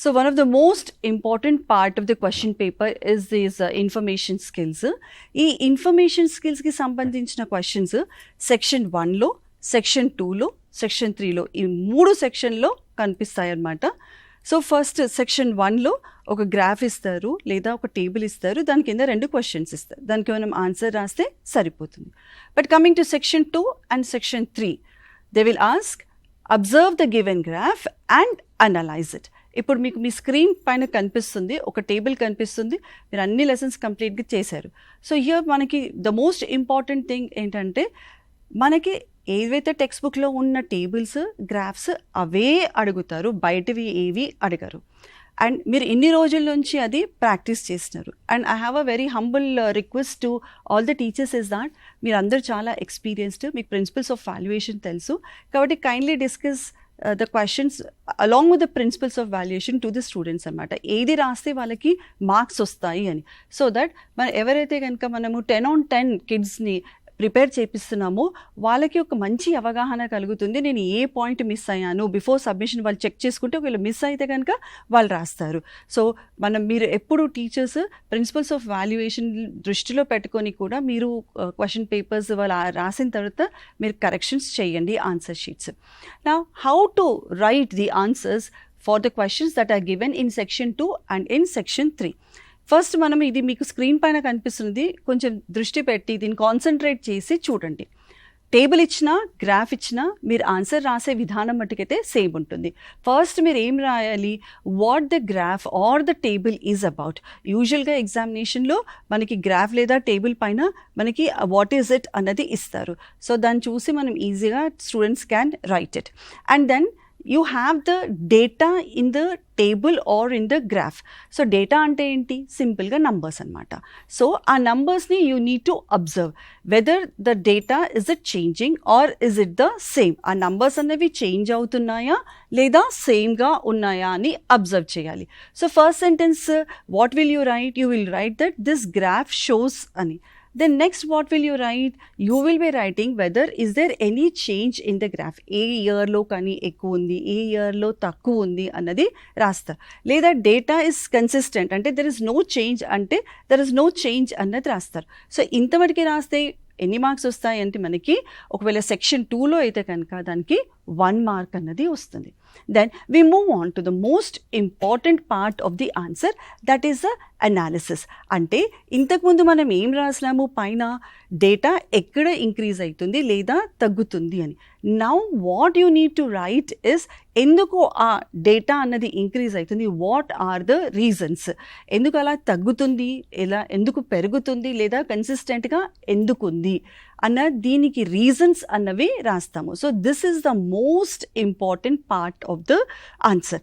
So one of the most important part of the question paper is these information skills. ఈ information స్కిల్స్కి సంబంధించిన questions section 1లో, section 2లో, section 3లో ఈ 3 సెక్షన్లో కనిపిస్తాయి అన్నమాట. సో ఫస్ట్ సెక్షన్ 1లో ఒక గ్రాఫ్ ఇస్తారు లేదా ఒక టేబుల్ ఇస్తారు, దాని కింద 2 క్వశ్చన్స్ ఇస్తారు, దానికి మనం ఆన్సర్ రాస్తే సరిపోతుంది. But coming to section 2 and section 3, they will ask observe the given graph and analyse it. ఇప్పుడు మీకు మీ స్క్రీన్ పైన కనిపిస్తుంది, ఒక టేబుల్ కనిపిస్తుంది, మీరు అన్ని లెసన్స్ కంప్లీట్గా చేశారు. సో హియర్ మనకి ద మోస్ట్ ఇంపార్టెంట్ థింగ్ ఏంటంటే, మనకి ఏవైతే టెక్స్ట్ బుక్లో ఉన్న టేబుల్స్, గ్రాఫ్స్ అవే అడుగుతారు, బయటవి ఏవి అడగరు. అండ్ మీరు ఇన్ని రోజుల నుంచి అది ప్రాక్టీస్ చేస్తున్నారు. And I have a very humble request to all the teachers is that మీరు అందరూ చాలా ఎక్స్పీరియన్స్డ్, మీకు ప్రిన్సిపల్స్ ఆఫ్ వాల్యుయేషన్ తెలుసు, కాబట్టి kindly discuss the questions along with the principles of valuation to the students అనమాట. ఏది రాస్తే వాళ్ళకి మార్క్స్ వస్తాయి అని. సో దట్ ఎవరైతే కనుక మనము 10 on 10 కిడ్స్ని ప్రిపేర్ చేపిస్తున్నామో వాళ్ళకి ఒక మంచి అవగాహన కలుగుతుంది. నేను ఏ పాయింట్ మిస్ అయ్యాను, బిఫోర్ సబ్మిషన్ వాళ్ళు చెక్ చేసుకుంటే ఒకవేళ మిస్ అయితే కనుక వాళ్ళు రాస్తారు. సో మీరు ఎప్పుడు టీచర్స్ ప్రిన్సిపల్స్ ఆఫ్ వాల్యుయేషన్ దృష్టిలో పెట్టుకొని కూడా మీరు క్వశ్చన్ పేపర్స్ వాళ్ళు రాసిన తర్వాత మీరు కరెక్షన్స్ చేయండి answer sheets. Now how to write the answers for the questions that are given in section 2 and in section 3. First మనం ఇది మీకు స్క్రీన్ పైన కనిపిస్తుంది, కొంచెం దృష్టి పెట్టి దీన్ని కాన్సన్ట్రేట్ చేసి చూడండి. టేబుల్ ఇచ్చినా, గ్రాఫ్ ఇచ్చినా మీరు ఆన్సర్ రాసే విధానం మట్టుకైతే సేమ్ ఉంటుంది. ఫస్ట్ మీరు ఏం రాయాలి, what the graph are the table is about. యూజువల్గా ఎగ్జామినేషన్లో మనకి గ్రాఫ్ లేదా టేబుల్ పైన మనకి వాట్ ఈజ్ ఇట్ అన్నది ఇస్తారు. సో దాన్ని చూసి మనం ఈజీగా students can write it. And then you have the data in the table or in the graph. So data ante enti, simple ga numbers anamata. So aa numbers ni you need to observe whether the data is it changing or is it the same. Aa numbers అనేవి change అవుతున్నాయా లేదా same గా ఉన్నాయా అని observe చేయాలి. So first sentence, what will you write? You will write that this graph shows ani. Then next what will you write? You will be writing whether is there any change in the graph. ఏ ఇయర్లో కానీ ఎక్కువ ఉంది, ఏ ఇయర్లో తక్కువ ఉంది అన్నది రాస్తారు. లేదా డేటా ఇస్ కన్సిస్టెంట్ అంటే దెర్ ఇస్ నో చేంజ్ అంటే దెర్ ఇస్ నో చేంజ్ అన్నది రాస్తారు. సో ఇంతవరకు రాస్తే ఎన్ని మార్క్స్ వస్తాయి అంటే మనకి ఒకవేళ సెక్షన్ 2లో అయితే కనుక దానికి 1 మార్క్ అన్నది వస్తుంది. Then we move on to the most important part of the answer, that is the analysis. అంటే ఇంతకుముందు మనం ఏం రాసినాము, పైన డేటా ఎక్కడ ఇంక్రీజ్ అవుతుంది లేదా తగ్గుతుంది అని. Now what you need to right is ఎందుకు ఆ డేటా అన్నది ఇంక్రీజ్ అవుతుంది, వాట్ ఆర్ ద రీజన్స్, ఎందుకు అలా తగ్గుతుంది, ఎలా ఎందుకు పెరుగుతుంది లేదా కన్సిస్టెంట్గా ఎందుకుంది అన్న దీనికి రీజన్స్ అన్నవి రాస్తాము. So this is the most important part of the answer.